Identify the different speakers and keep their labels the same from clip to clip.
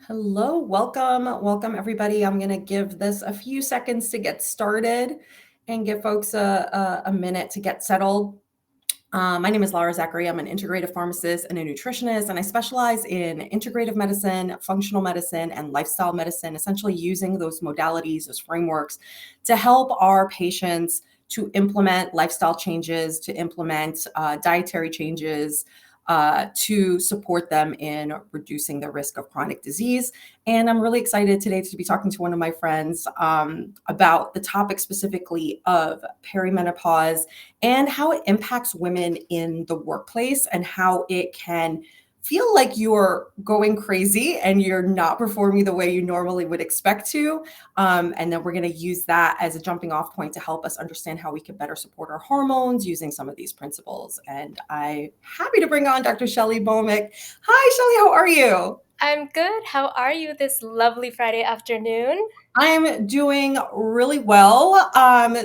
Speaker 1: Hello, welcome everybody. I'm going to give this a few seconds to get started and give folks a minute to get settled. My name is Laura Zachary. I'm an integrative pharmacist and a nutritionist, and I specialize in integrative medicine, functional medicine, and lifestyle medicine, essentially using those modalities, those frameworks to help our patients to implement lifestyle changes, to implement dietary changes, to support them in reducing the risk of chronic disease. And I'm really excited today to be talking to one of my friends about the topic specifically of perimenopause and how it impacts women in the workplace and how it can feel like you're going crazy and you're not performing the way you normally would expect to. And then we're going to use that as a jumping off point to help us understand how we can better support our hormones using some of these principles. And I'm happy to bring on Dr. Shelly Bhowmik. Hi, Shelly, how are you?
Speaker 2: I'm good. How are you this lovely Friday afternoon?
Speaker 1: I'm doing really well.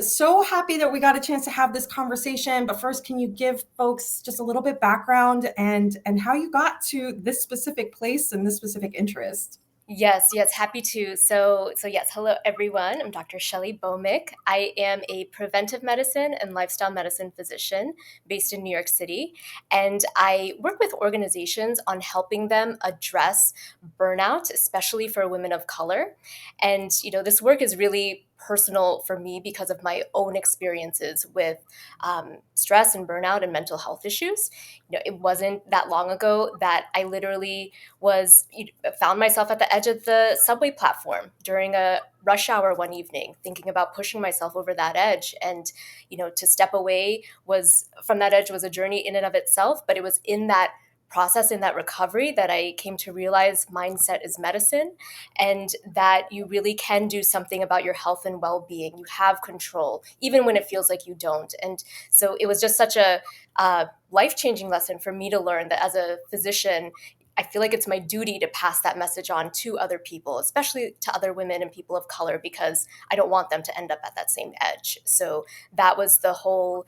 Speaker 1: So happy that we got a chance to have this conversation. But first, can you give folks just a little bit background and how you got to this specific place and this specific interest?
Speaker 2: Yes, happy to. So yes, hello everyone. I'm Dr. Shelly Bhowmik. I am a preventive medicine and lifestyle medicine physician based in New York City, and I work with organizations on helping them address burnout, especially for women of color. And this work is really personal for me because of my own experiences with stress and burnout and mental health issues. It wasn't that long ago that I literally was found myself at the edge of the subway platform during a rush hour one evening, thinking about pushing myself over that edge. And to step away was from that edge was a journey in and of itself, but it was in that process, in that recovery, that I came to realize mindset is medicine, and that you really can do something about your health and well-being. You have control even when it feels like you don't. And so it was just such a life-changing lesson for me to learn that as a physician, I feel like it's my duty to pass that message on to other people, especially to other women and people of color, because I don't want them to end up at that same edge. So that was the whole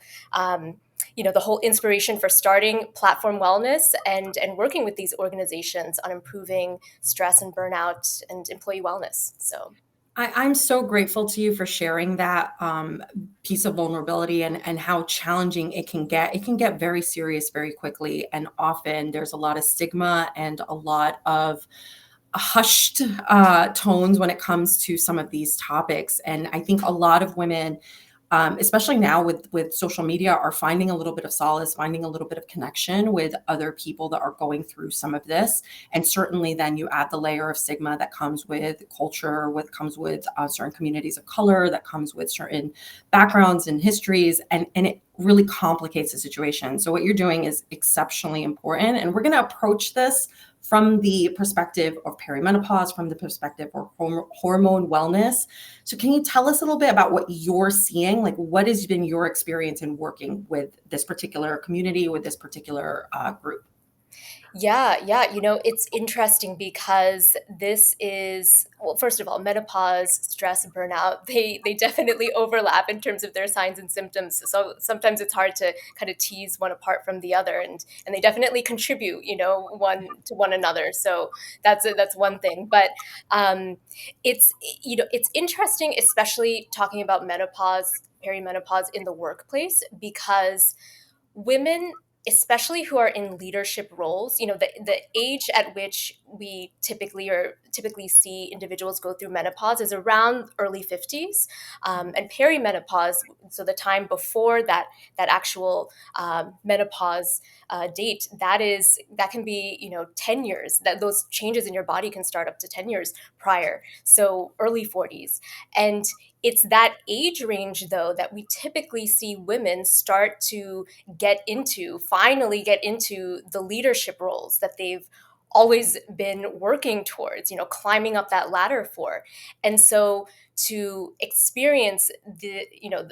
Speaker 2: inspiration for starting Platform Wellness and working with these organizations on improving stress and burnout and employee wellness. So
Speaker 1: I'm so grateful to you for sharing that piece of vulnerability and how challenging it can get. It can get very serious very quickly. And often there's a lot of stigma and a lot of hushed tones when it comes to some of these topics. And I think a lot of women, especially now with social media, are finding a little bit of solace, finding a little bit of connection with other people that are going through some of this. And certainly then you add the layer of stigma that comes with culture, what comes with certain communities of color, that comes with certain backgrounds and histories, and it really complicates the situation. So what you're doing is exceptionally important. And we're going to approach this from the perspective of perimenopause, from the perspective of hormone wellness. So can you tell us a little bit about what you're seeing? Like, what has been your experience in working with this particular community, with this particular group?
Speaker 2: yeah, it's interesting because this is, well, first of all, menopause, stress, and burnout, they definitely overlap in terms of their signs and symptoms. So sometimes it's hard to kind of tease one apart from the other, and they definitely contribute, one to one another. So that's one thing. But it's it's interesting, especially talking about menopause, perimenopause in the workplace, because women, especially who are in leadership roles, the age at which we typically see individuals go through menopause is around early 50s, and perimenopause, so the time before that actual menopause date, that can be 10 years, that those changes in your body can start up to 10 years prior, so early 40s. And it's that age range, though, that we typically see women start to finally get into the leadership roles that they've always been working towards, climbing up that ladder for. And so to experience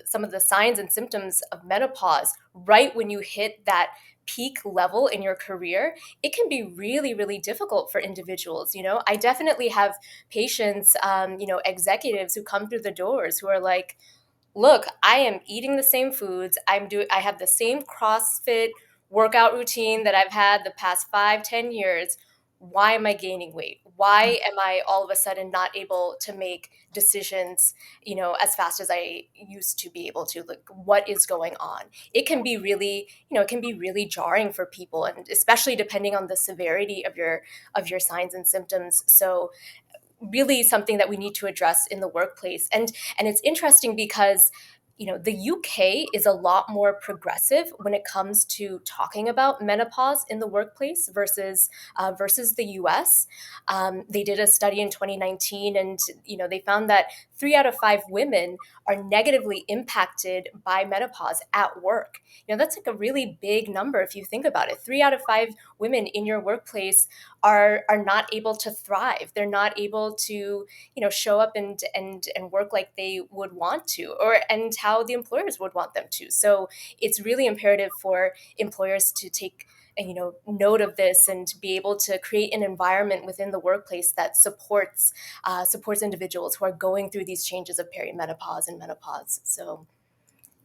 Speaker 2: some of the signs and symptoms of menopause right when you hit that peak level in your career, it can be really, really difficult for individuals. I definitely have patients, executives who come through the doors who are like, look, I am eating the same foods. I have the same CrossFit workout routine that I've had the past 5, 10 years. why am I gaining weight? Why am I all of a sudden not able to make decisions, as fast as I used to be able to? Like, what is going on? It can be really, it can be really jarring for people, and especially depending on the severity of your signs and symptoms. So really something that we need to address in the workplace. And it's interesting because the UK is a lot more progressive when it comes to talking about menopause in the workplace versus the US. They did a study in 2019, and they found that 3 out of 5 women are negatively impacted by menopause at work. That's like a really big number if you think about it. 3 out of 5 women in your workplace are not able to thrive. They're not able to show up and work like they would want to, or and how the employers would want them to. So it's really imperative for employers to take note of this and be able to create an environment within the workplace that supports individuals who are going through these changes of perimenopause and menopause. So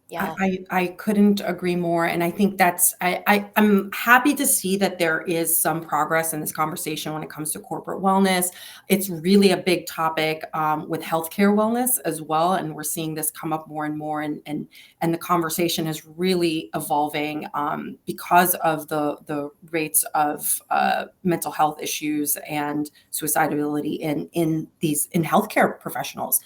Speaker 2: yeah.
Speaker 1: I couldn't agree more. And I think I'm happy to see that there is some progress in this conversation when it comes to corporate wellness. It's really a big topic with healthcare wellness as well. And we're seeing this come up more and more. And the conversation is really evolving because of the rates of mental health issues and suicidality in healthcare professionals.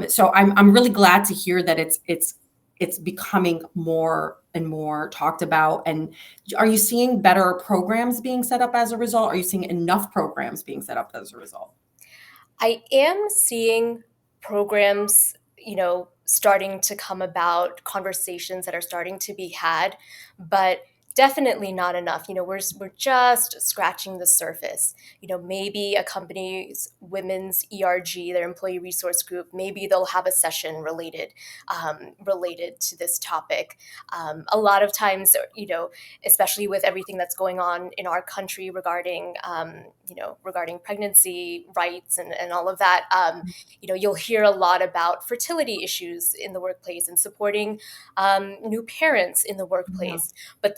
Speaker 1: So I'm really glad to hear that it's becoming more and more talked about. And are you seeing better programs being set up as a result? Are you seeing enough programs being set up as a result?
Speaker 2: I am seeing programs, starting to come about, conversations that are starting to be had, but definitely not enough. We're just scratching the surface. Maybe a company's women's ERG, their employee resource group, maybe they'll have a session related to this topic. A lot of times, especially with everything that's going on in our country regarding pregnancy rights and all of that, you'll hear a lot about fertility issues in the workplace and supporting new parents in the
Speaker 1: Yeah.
Speaker 2: workplace. But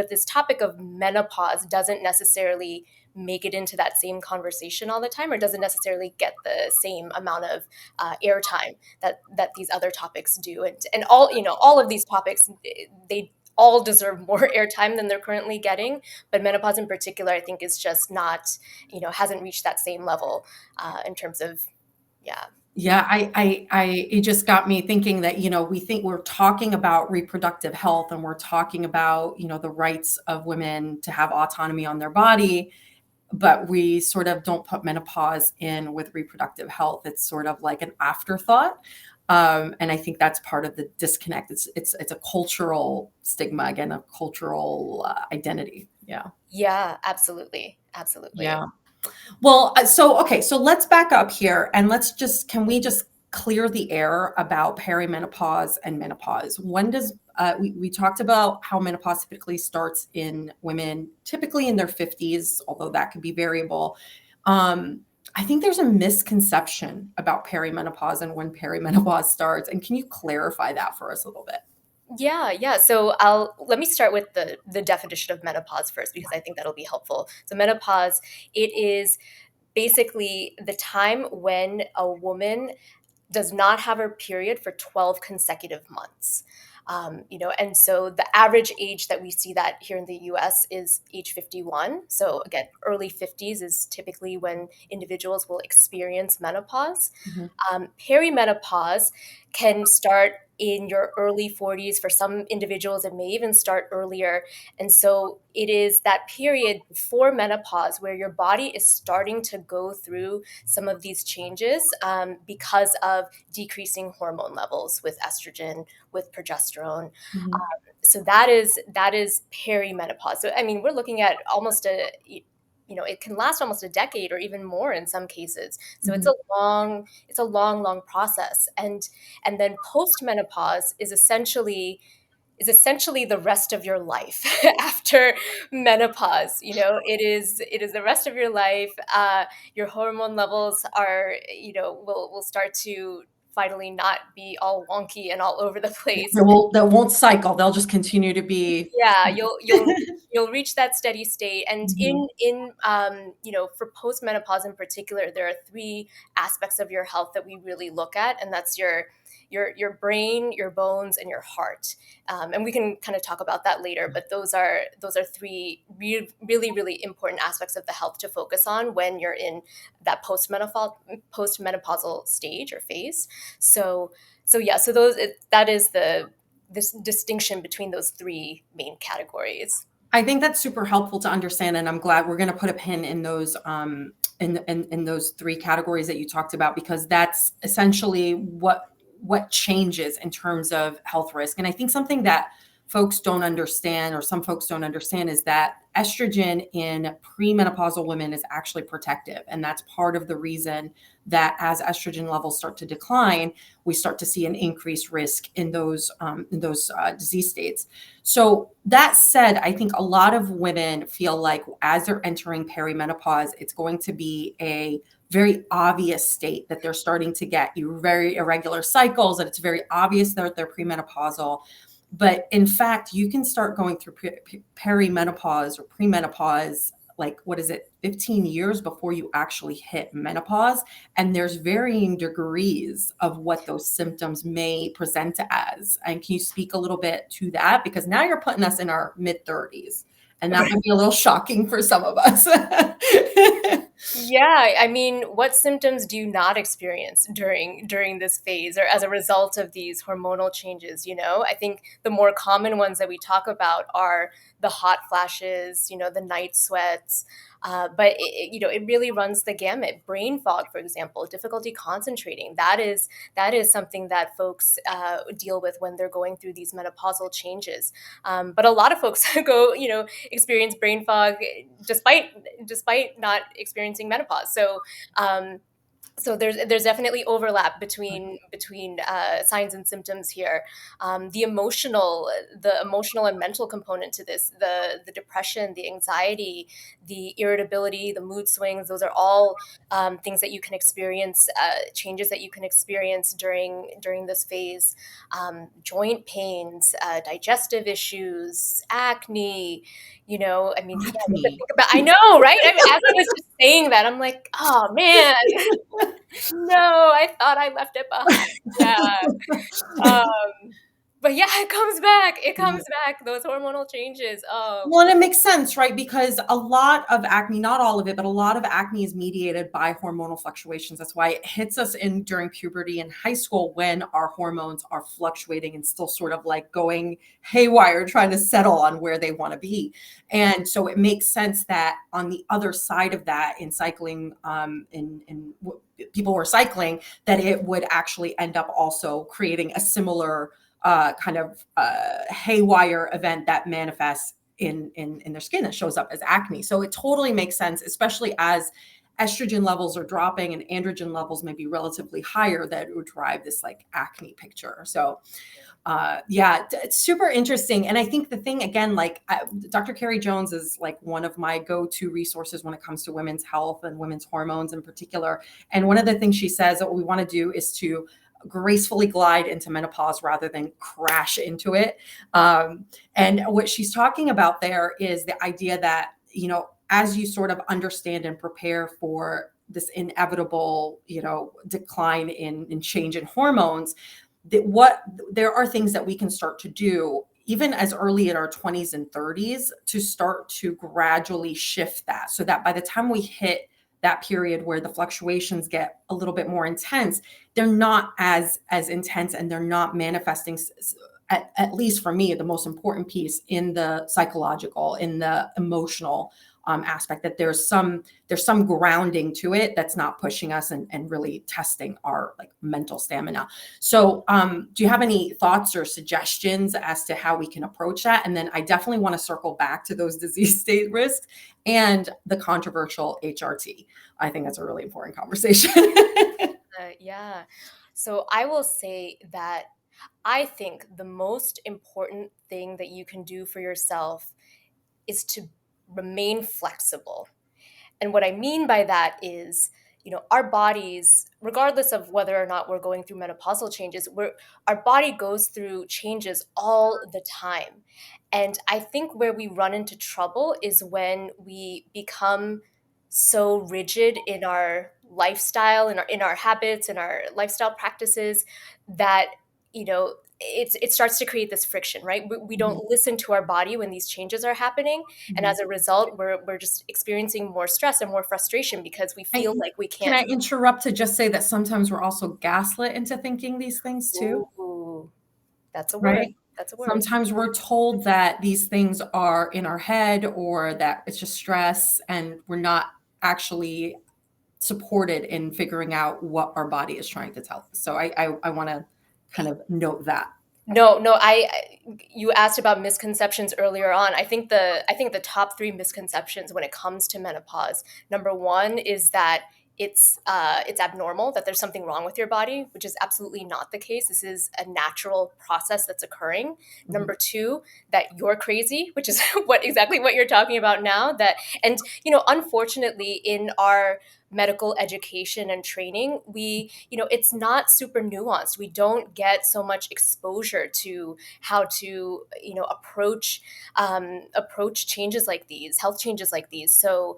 Speaker 2: this topic of menopause doesn't necessarily make it into that same conversation all the time, or doesn't necessarily get the same amount of airtime that these other topics do. And all of these topics, they all deserve more airtime than they're currently getting. But menopause in particular, I think, is just not, hasn't reached that same level in terms of, yeah.
Speaker 1: Yeah, it just got me thinking that, we think we're talking about reproductive health and we're talking about, the rights of women to have autonomy on their body, but we sort of don't put menopause in with reproductive health. It's sort of like an afterthought. And I think that's part of the disconnect. It's a cultural stigma, again, a cultural identity. Yeah.
Speaker 2: Yeah, absolutely. Absolutely.
Speaker 1: Yeah. Well, so let's back up here and can we just clear the air about perimenopause and menopause? When does, we talked about how menopause typically starts in women, typically in their 50s, although that could be variable. I think there's a misconception about perimenopause and when perimenopause starts. And can you clarify that for us a little bit?
Speaker 2: Yeah, yeah. So let me start with the definition of menopause first, because I think that'll be helpful. So menopause, it is basically the time when a woman does not have her period for 12 consecutive months. And so the average age that we see that here in the US is age 51. So again, early 50s is typically when individuals will experience menopause.
Speaker 1: Mhm.
Speaker 2: Perimenopause can start in your early 40s. For some individuals, it may even start earlier. And so it is that period before menopause where your body is starting to go through some of these changes because of decreasing hormone levels with estrogen, with progesterone.
Speaker 1: Mhm.
Speaker 2: So that is perimenopause. So I mean, we're looking at almost it can last almost a decade or even more in some cases. So
Speaker 1: Mhm.
Speaker 2: it's a long, long process. And then postmenopause is essentially the rest of your life after menopause. It is the rest of your life. Your hormone levels are will start to finally not be all wonky and all over the place.
Speaker 1: They won't cycle. They'll just continue to be.
Speaker 2: Yeah, you'll reach that steady state. And
Speaker 1: Mhm.
Speaker 2: for postmenopause in particular, there are three aspects of your health that we really look at, and that's your brain, your bones, and your heart. And we can kind of talk about that later, but those are three really really important aspects of the health to focus on when you're in that postmenopausal stage or phase. So that is the this distinction between those three main categories.
Speaker 1: I think that's super helpful to understand, and I'm glad we're going to put a pin in those in those three categories that you talked about, because that's essentially what changes in terms of health risk. And I think something that folks don't understand, or some folks don't understand, is that estrogen in premenopausal women is actually protective, and that's part of the reason that as estrogen levels start to decline, we start to see an increased risk in those disease states. So that said, I think a lot of women feel like as they're entering perimenopause, it's going to be a very obvious state that they're starting to get very irregular cycles, and it's very obvious that they're premenopausal. But in fact, you can start going through perimenopause or premenopause, like, what is it, 15 years before you actually hit menopause. And there's varying degrees of what those symptoms may present as. And can you speak a little bit to that? Because now you're putting us in our mid 30s, and that might be a little shocking for some of us.
Speaker 2: Yeah, I mean, what symptoms do you not experience during this phase or as a result of these hormonal changes, you know? I think the more common ones that we talk about are the hot flashes, the night sweats, but it really runs the gamut. Brain fog, for example, difficulty concentrating. That is something that folks deal with when they're going through these menopausal changes. But a lot of folks experience brain fog despite not experiencing menopause. So there's definitely overlap between signs and symptoms here. The emotional and mental component to this, the depression, the anxiety, the irritability, the mood swings, those are all things that you can experience, changes that you can experience during this phase. Joint pains, digestive issues, acne. I mean, yeah, just to
Speaker 1: Acne.
Speaker 2: think about. I know, right? I mean, as I was just saying that, I'm like, oh man. No, I thought I left it behind. Yeah. Um, but yeah, it comes back. It comes back. Those hormonal changes. Oh,
Speaker 1: Well, and it makes sense, right? Because a lot of acne, not all of it, but a lot of acne is mediated by hormonal fluctuations. That's why it hits us in during puberty and high school, when our hormones are fluctuating and still sort of like going haywire, trying to settle on where they want to be. And so it makes sense that on the other side of that, in cycling, people who are cycling, that it would actually end up also creating a similar kind of haywire event that manifests in their skin, that shows up as acne. So it totally makes sense, especially as estrogen levels are dropping and androgen levels may be relatively higher, that it would drive this like acne picture. So yeah, it's super interesting. And I think the thing again, like Dr. Carrie Jones is like one of my go-to resources when it comes to women's health and women's hormones in particular. And one of the things she says that what we want to do is to gracefully glide into menopause rather than crash into it. And what she's talking about there is the idea that, as you sort of understand and prepare for this inevitable, decline in change in hormones, that what there are things that we can start to do even as early in our 20s and 30s to start to gradually shift that, so that by the time we hit that period where the fluctuations get a little bit more intense, they're not as intense, and they're not manifesting, at least for me, the most important piece, in the psychological, in the emotional aspect, that there's some grounding to it that's not pushing us and really testing our like mental stamina. So do you have any thoughts or suggestions as to how we can approach that? And then I definitely want to circle back to those disease state risks and the controversial HRT. I think that's a really important conversation.
Speaker 2: yeah. So I will say that I think the most important thing that you can do for yourself is to remain flexible. And what I mean by that is our bodies, regardless of whether or not we're going through menopausal changes, our body goes through changes all the time. And I think where we run into trouble is when we become so rigid in our lifestyle, in our habits, in our lifestyle practices, that it starts to create this friction, right? We don't
Speaker 1: Mhm.
Speaker 2: listen to our body when these changes are happening, and
Speaker 1: Mhm.
Speaker 2: as a result, we're just experiencing more stress and more frustration because we feel
Speaker 1: And
Speaker 2: like we
Speaker 1: can
Speaker 2: can't.
Speaker 1: I interrupt to just say that sometimes we're also gaslit into thinking these things too,
Speaker 2: Ooh, that's a word.
Speaker 1: right?
Speaker 2: That's a word.
Speaker 1: Sometimes we're told that these things are in our head or that it's just stress, and we're not actually supported in figuring out what our body is trying to tell us. So I want to kind of note that.
Speaker 2: No, no, you asked about misconceptions earlier on. I think the top three misconceptions when it comes to menopause. Number one is that it's abnormal, that there's something wrong with your body, which is absolutely not the case. This is a natural process that's occurring.
Speaker 1: Mhm.
Speaker 2: Number two, that you're crazy, which is exactly what you're talking about now. And unfortunately, in our medical education and training, it's not super nuanced. We don't get so much exposure to how to approach changes like these, health changes like these. So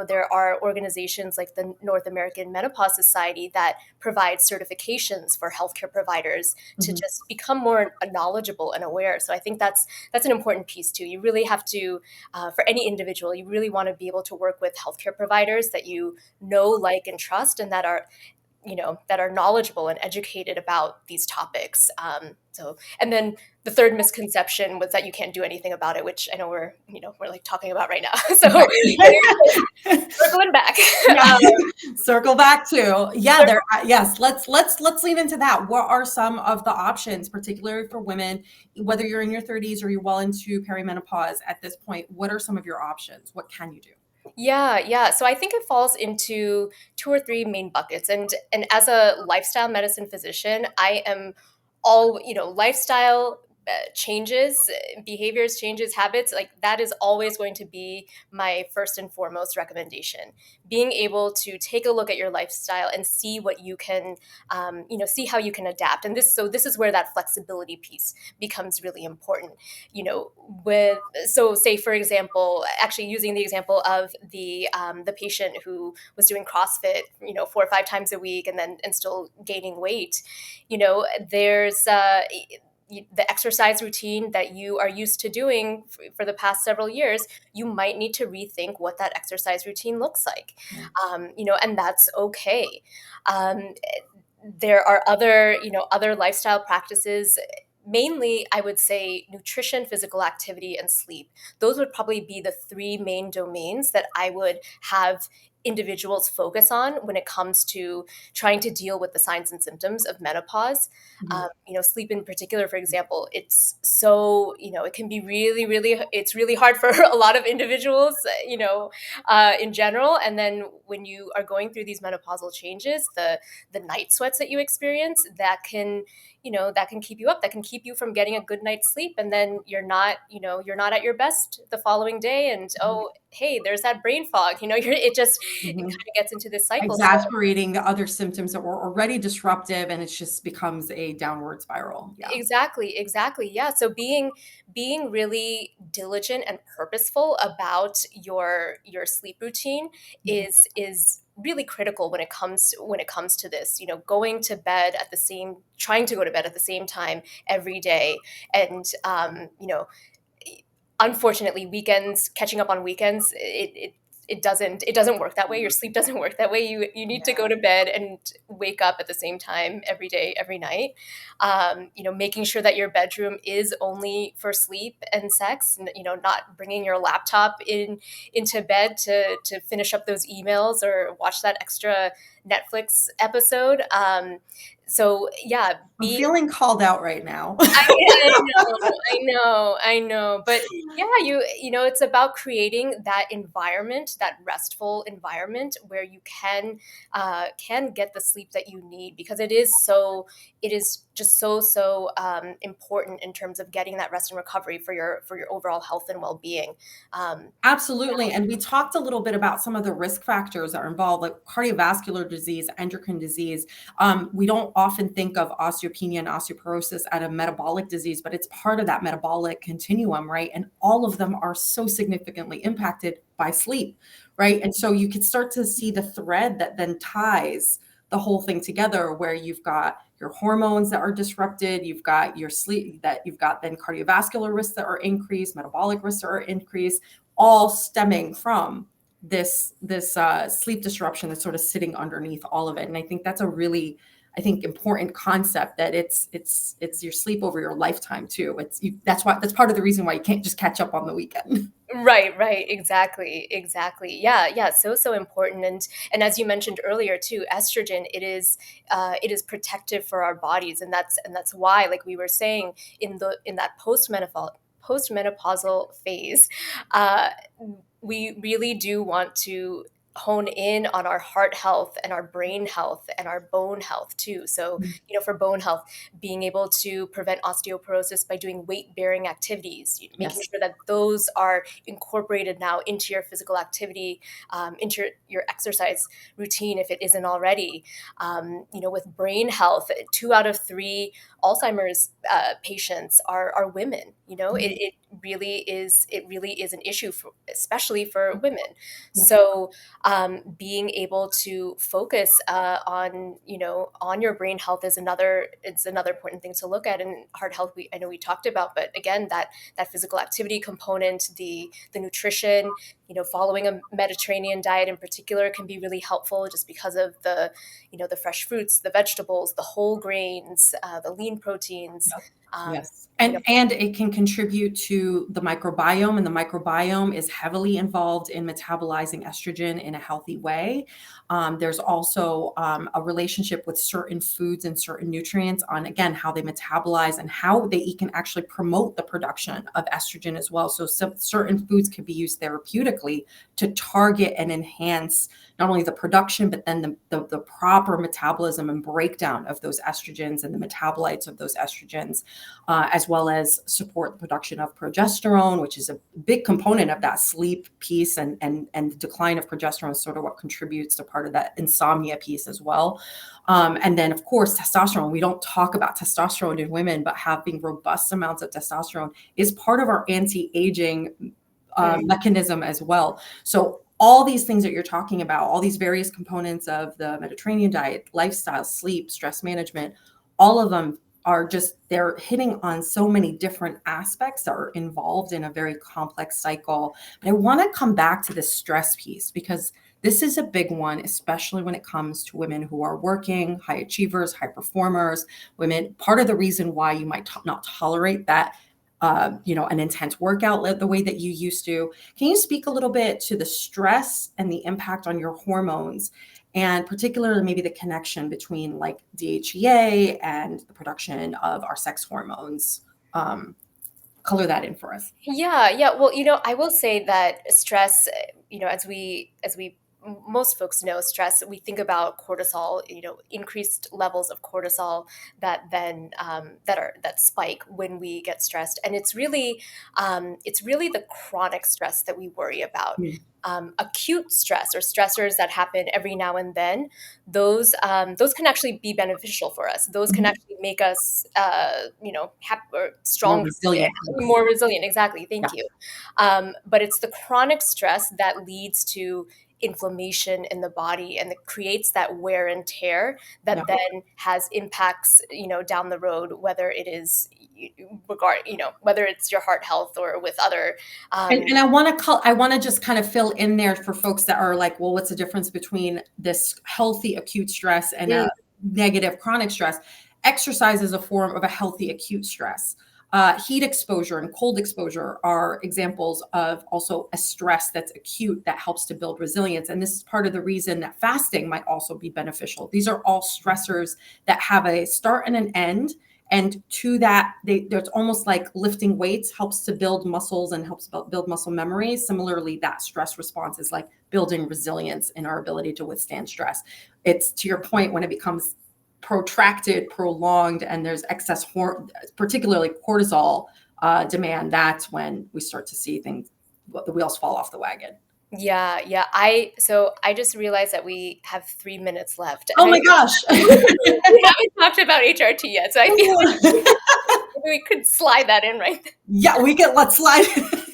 Speaker 2: there are organizations like the North American Menopause Society that provide certifications for healthcare providers to
Speaker 1: Mhm.
Speaker 2: just become more knowledgeable and aware. So I think that's an important piece too. You really have to, for any individual, you really want to be able to work with healthcare providers that you know, like, and trust, and that are knowledgeable and educated about these topics. And then the third misconception was that you can't do anything about it, which I know we're like talking about right now. So circling back.
Speaker 1: Yeah.
Speaker 2: um,
Speaker 1: Circle back to, yeah, there, yes, let's lean into that. What are some of the options, particularly for women, whether you're in your 30s or you're well into perimenopause at this point? What are some of your options? What can you do?
Speaker 2: Yeah, yeah. So I think it falls into two or three main buckets. And as a lifestyle medicine physician, I am all, lifestyle changes, behaviors, changes, habits, like that is always going to be my first and foremost recommendation. Being able to take a look at your lifestyle and see what you can, see how you can adapt. And this is where that flexibility piece becomes really important. You know, with so say for example, actually using the example of the patient who was doing CrossFit, 4 or 5 times a week, and still gaining weight. There's the exercise routine that you are used to doing for the past several years. You might need to rethink what that exercise routine looks like,
Speaker 1: Yeah.
Speaker 2: and that's okay. Um, there are other lifestyle practices, mainly I would say nutrition, physical activity, and sleep. Those would probably be the three main domains that I would have individuals focus on when it comes to trying to deal with the signs and symptoms of menopause.
Speaker 1: Mhm.
Speaker 2: Sleep in particular, for example, it's so, it can be really, really, it's really hard for a lot of individuals, in general. And then when you are going through these menopausal changes, the night sweats that you experience, that can keep you up, that can keep you from getting a good night's sleep, and then you're not at your best the following day, and
Speaker 1: Mhm.
Speaker 2: oh, hey, there's that brain fog. It kind
Speaker 1: Mhm.
Speaker 2: of gets into this cycle. So
Speaker 1: Exasperating the other symptoms that were already disruptive, and it just becomes a downward spiral. Yeah.
Speaker 2: exactly, exactly. Yeah. So being really diligent and purposeful about your sleep routine
Speaker 1: Mhm.
Speaker 2: is really critical when it comes to this. Going to bed at the same trying to go to bed at the same time every day, and unfortunately, weekends, catching up on weekends, it doesn't work that way. Your sleep doesn't work that way. You need to go to bed and wake up at the same time every day, every night. Making sure that your bedroom is only for sleep and sex, and not bringing your laptop into bed to finish up those emails or watch that extra Netflix episode. So yeah,
Speaker 1: I'm
Speaker 2: be
Speaker 1: feeling called out right now.
Speaker 2: I know, I know, I know. But yeah, it's about creating that environment, that restful environment where you can get the sleep that you need, because it is just so important in terms of getting that rest and recovery for your overall health and well-being. Um,
Speaker 1: Absolutely. And we talked a little bit about some of the risk factors that are involved, like cardiovascular disease, endocrine disease. We don't often think of osteopenia and osteoporosis as a metabolic disease, but it's part of that metabolic continuum, right? And all of them are so significantly impacted by sleep, right? And so you could start to see the thread that then ties the whole thing together, where you've got your hormones that are disrupted, you've got your sleep, that you've got then cardiovascular risks that are increased, metabolic risks that are increased, all stemming from this sleep disruption that's sort of sitting underneath all of it. And I think that's a really, I think, important concept, that it's your sleep over your lifetime too. That's why, that's part of the reason why you can't just catch up on the weekend.
Speaker 2: right, exactly. Yeah, so important. And as you mentioned earlier too, estrogen, it is protective for our bodies, and that's why, like we were saying, in that postmenopausal phase, uh, we really do want to hone in on our heart health and our brain health and our bone health too. So, for bone health, being able to prevent osteoporosis by doing weight bearing activities, making
Speaker 1: Yes.
Speaker 2: sure that those are incorporated now into your physical activity, into your exercise routine if it isn't already. With brain health, 2 out of 3 Alzheimer's patients are women. It really is an issue for, especially for women. So being able to focus on your brain health is another important thing to look at. And heart health, I know we talked about, but again, that physical activity component, the nutrition, following a Mediterranean diet in particular can be really helpful, just because of the fresh fruits, the vegetables, the whole grains, the lean proteins.
Speaker 1: Yes.
Speaker 2: You know,
Speaker 1: And it can contribute to the microbiome, and the microbiome is heavily involved in metabolizing estrogen in a healthy way. There's also a relationship with certain foods and certain nutrients on, again, how they metabolize and how they can actually promote the production of estrogen as well. So certain foods can be used therapeutically to target and enhance not only the production, but then the proper metabolism and breakdown of those estrogens and the metabolites of those estrogens, as well as support the production of progesterone, which is a big component of that sleep piece, and the decline of progesterone is sort of what contributes to part of that insomnia piece as well. And then, of course, testosterone. We don't talk about testosterone in women, but having robust amounts of testosterone is part of our anti-aging mechanism as well. So all these things that you're talking about, all these various components of the Mediterranean diet, lifestyle, sleep, stress management, all of them are just, they're hitting on so many different aspects that are involved in a very complex cycle. But I want to come back to the stress piece, because this is a big one, especially when it comes to women who are working, high achievers, high performers, women. Part of the reason why you might not tolerate that an intense workout the way that you used to. Can you speak a little bit to the stress and the impact on your hormones, and particularly maybe the connection between like DHEA and the production of our sex hormones? Color that in for us.
Speaker 2: Yeah. Well, I will say that stress, as we most folks know, stress, we think about cortisol, increased levels of cortisol that spike when we get stressed. And it's really the chronic stress that we worry about.
Speaker 1: Mm.
Speaker 2: Acute stress, or stressors that happen every now and then, those can actually be beneficial for us. Those can
Speaker 1: Mhm.
Speaker 2: actually make us, or
Speaker 1: More
Speaker 2: strong,
Speaker 1: resilient.
Speaker 2: more resilient. Exactly.
Speaker 1: Yeah.
Speaker 2: Thank you. But it's the chronic stress that leads to inflammation in the body, and it creates that wear and tear
Speaker 1: Yeah.
Speaker 2: that then has impacts, down the road, whether it is whether it's your heart health or with other.
Speaker 1: And I want to just kind of fill in there for folks that are like, well, what's the difference between this healthy acute stress and
Speaker 2: Mm,
Speaker 1: a negative chronic stress? Exercise is a form of a healthy acute stress. Heat exposure and cold exposure are examples of also a stress that's acute that helps to build resilience. And this is part of the reason that fasting might also be beneficial. These are all stressors that have a start and an end. And to that, there's almost like lifting weights helps to build muscles and helps build muscle memory. Similarly, that stress response is like building resilience in our ability to withstand stress. It's, to your point, when it becomes protracted, prolonged, and there's excess, particularly cortisol demand, that's when we start to see things, the wheels fall off the wagon.
Speaker 2: Yeah, yeah. So I just realized that we have 3 minutes left,
Speaker 1: Oh
Speaker 2: and
Speaker 1: my gosh.
Speaker 2: we haven't talked about HRT yet, so I feel like we could slide that in right there.
Speaker 1: Yeah, let's slide.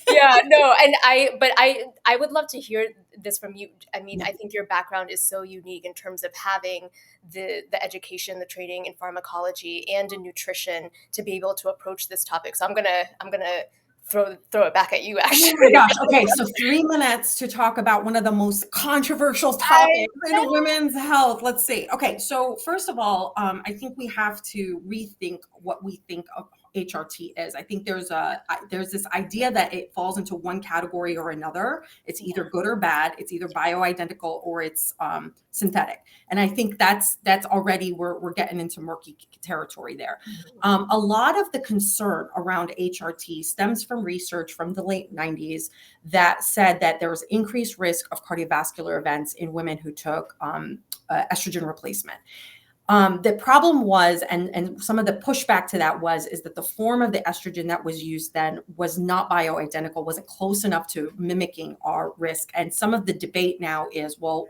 Speaker 2: Yeah, no, and I would love to hear this from you. I mean,
Speaker 1: Yeah.
Speaker 2: I think your background is so unique in terms of having the education, the training in pharmacology and in nutrition to be able to approach this topic. So I'm gonna throw it back at you
Speaker 1: Oh my
Speaker 2: actually.
Speaker 1: gosh. Okay, so 3 minutes to talk about one of the most controversial
Speaker 2: I
Speaker 1: topics in women's health. Let's see. Okay, so first of all, I think we have to rethink what we think of HRT is. I think there's this idea that it falls into one category or another. It's either good or bad. It's either bioidentical or it's synthetic. And I think that's already, we're getting into murky territory there. A lot of the concern around HRT stems from research from the late 90s that said that there was increased risk of cardiovascular events in women who took estrogen replacement. The problem was, and some of the pushback to that is that the form of the estrogen that was used then was not bioidentical, wasn't close enough to mimicking our risk. And some of the debate now is, well,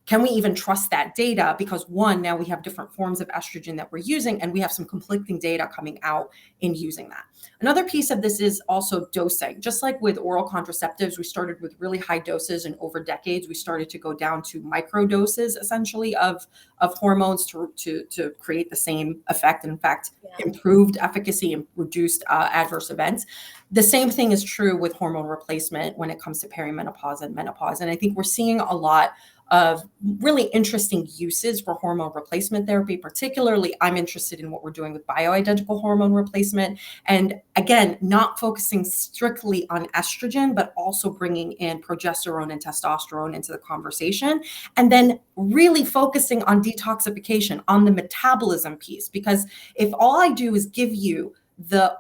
Speaker 1: can we even trust that data? Because one, now we have different forms of estrogen that we're using, and we have some conflicting data coming out in using that. Another piece of this is also dosing. Just like with oral contraceptives, we started with really high doses, and over decades, we started to go down to micro doses, essentially, of hormones to create the same effect. And in fact,
Speaker 2: Yeah.
Speaker 1: improved efficacy and reduced adverse events. The same thing is true with hormone replacement when it comes to perimenopause and menopause. And I think we're seeing a lot of really interesting uses for hormone replacement therapy. Particularly, I'm interested in what we're doing with bioidentical hormone replacement. And again, not focusing strictly on estrogen, but also bringing in progesterone and testosterone into the conversation. And then really focusing on detoxification, on the metabolism piece. Because if all I do is give you the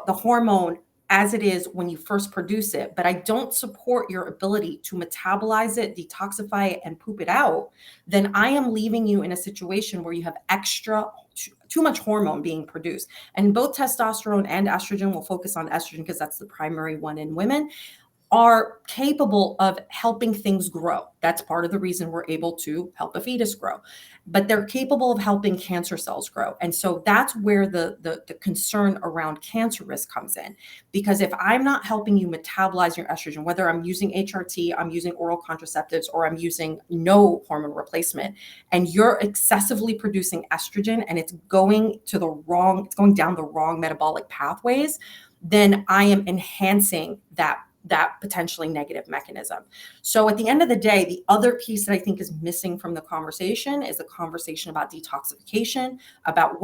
Speaker 1: hormone as it is when you first produce it, but I don't support your ability to metabolize it, detoxify it, and poop it out, then I am leaving you in a situation where you have too much hormone being produced. And both testosterone and estrogen, will focus on estrogen because that's the primary one in women, are capable of helping things grow. That's part of the reason we're able to help a fetus grow. But they're capable of helping cancer cells grow. And so that's where the concern around cancer risk comes in. Because if I'm not helping you metabolize your estrogen, whether I'm using HRT, I'm using oral contraceptives, or I'm using no hormone replacement, and you're excessively producing estrogen and it's going down the wrong metabolic pathways, then I am enhancing that potentially negative mechanism. So at the end of the day, the other piece that I think is missing from the conversation is the conversation about detoxification, about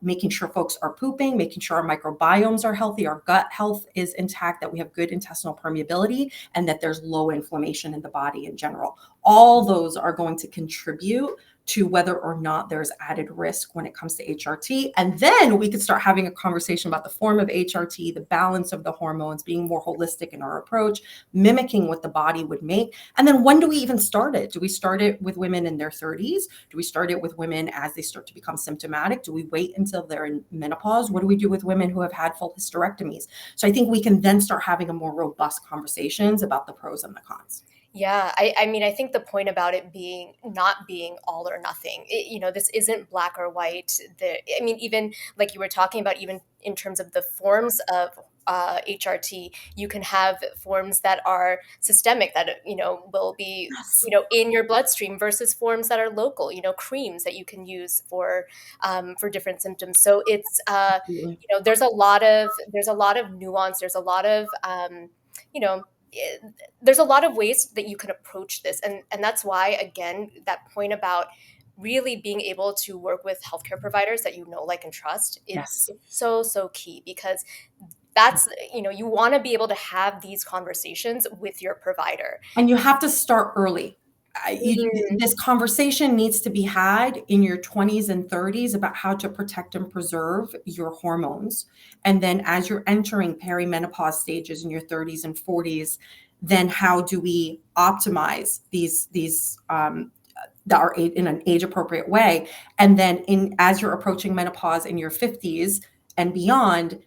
Speaker 1: making sure folks are pooping, making sure our microbiomes are healthy, our gut health is intact, that we have good intestinal permeability, and that there's low inflammation in the body in general. All those are going to contribute to whether or not there's added risk when it comes to HRT. And then we could start having a conversation about the form of HRT, the balance of the hormones, being more holistic in our approach, mimicking what the body would make. And then when do we even start it? Do we start it with women in their 30s? Do we start it with women as they start to become symptomatic? Do we wait until they're in menopause? What do we do with women who have had full hysterectomies? So I think we can then start having a more robust conversations about the pros and the cons.
Speaker 2: Yeah, I mean, I think the point about it not being all or nothing, this isn't black or white. I mean, even like you were talking about, even in terms of the forms of HRT, you can have forms that are systemic that, will be,
Speaker 1: Yes.
Speaker 2: in your bloodstream versus forms that are local, creams that you can use for different symptoms. So it's, there's a lot of nuance. There's a lot of, you know, there's a lot of ways that you can approach this, and that's why, again, that point about really being able to work with healthcare providers that you know, like, and trust is
Speaker 1: Yes.
Speaker 2: so key, because that's, you want to be able to have these conversations with your provider.
Speaker 1: And you have to start early.
Speaker 2: Mhm.
Speaker 1: This conversation needs to be had in your 20s and 30s about how to protect and preserve your hormones. And then as you're entering perimenopause stages in your 30s and 40s, then how do we optimize these that are in an age appropriate way. And then as you're approaching menopause in your 50s and beyond,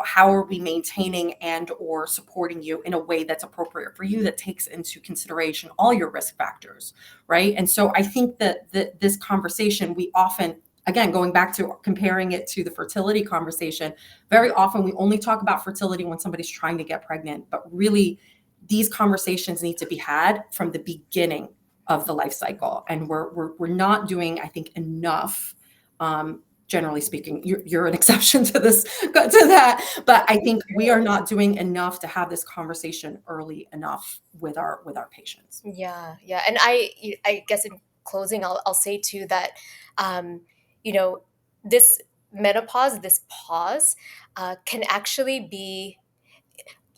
Speaker 1: how are we maintaining and or supporting you in a way that's appropriate for you, that takes into consideration all your risk factors, right? And so I think that this conversation, we often, again, going back to comparing it to the fertility conversation, very often we only talk about fertility when somebody's trying to get pregnant, but really these conversations need to be had from the beginning of the life cycle. And we're not doing, I think, enough. Generally speaking, you're an exception to that, but I think we are not doing enough to have this conversation early enough with our patients.
Speaker 2: Yeah, yeah. And I guess in closing, I'll say too that, you know, this menopause, this pause, can actually be,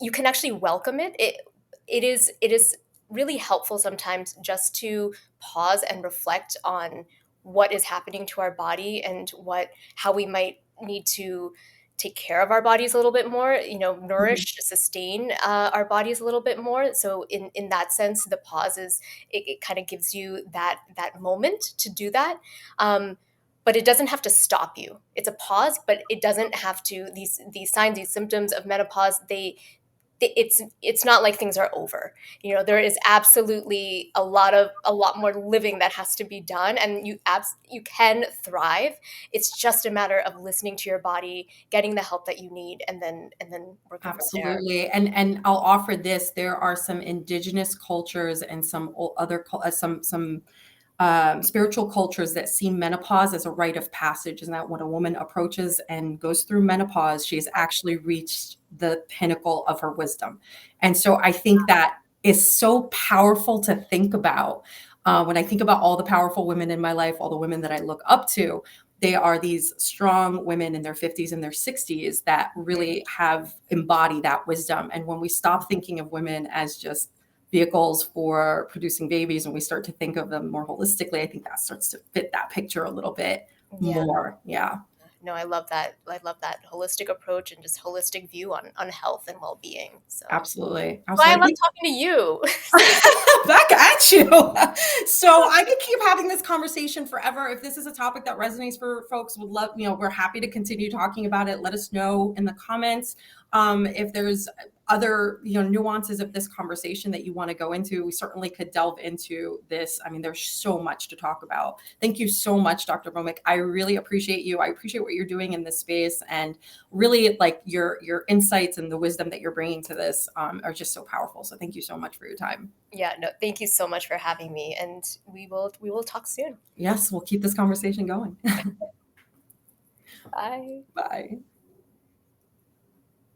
Speaker 2: you can actually welcome it. It is really helpful sometimes just to pause and reflect on what is happening to our body and how we might need to take care of our bodies a little bit more,
Speaker 1: Mhm.
Speaker 2: nourish, sustain our bodies a little bit more. So in that sense, the pause is, it kind of gives you that moment to do that. But it doesn't have to stop you. It's a pause, but it doesn't have to. These signs, these symptoms of menopause, it's not like things are over. There is absolutely a lot more living that has to be done, and you can thrive. It's just a matter of listening to your body, getting the help that you need, and then working from there.
Speaker 1: Absolutely. And I'll offer this. There are some indigenous cultures and some other some spiritual cultures that see menopause as a rite of passage, and that when a woman approaches and goes through menopause, she has actually reached the pinnacle of her wisdom. And so I think that is so powerful to think about. When I think about all the powerful women in my life, all the women that I look up to, they are these strong women in their 50s and their 60s that really have embodied that wisdom. And when we stop thinking of women as just vehicles for producing babies and we start to think of them more holistically, I think that starts to fit that picture a little bit
Speaker 2: Yeah.
Speaker 1: more. Yeah,
Speaker 2: No, I love that. I love that holistic approach and just holistic view on health and well-being. So
Speaker 1: absolutely.
Speaker 2: well, I
Speaker 1: Absolutely.
Speaker 2: love talking to you.
Speaker 1: Back at you. So I could keep having this conversation forever. If this is a topic that resonates for folks, would love, we're happy to continue talking about it. Let us know in the comments. If there's other, nuances of this conversation that you want to go into, we certainly could delve into this. I mean, there's so much to talk about. Thank you so much, Dr. Bhowmik. I really appreciate you. I appreciate what you're doing in this space, and really like your insights and the wisdom that you're bringing to this are just so powerful. So thank you so much for your time.
Speaker 2: Yeah, no, thank you so much for having me, and we will talk soon.
Speaker 1: Yes, we'll keep this conversation going.
Speaker 2: Bye.
Speaker 1: Bye.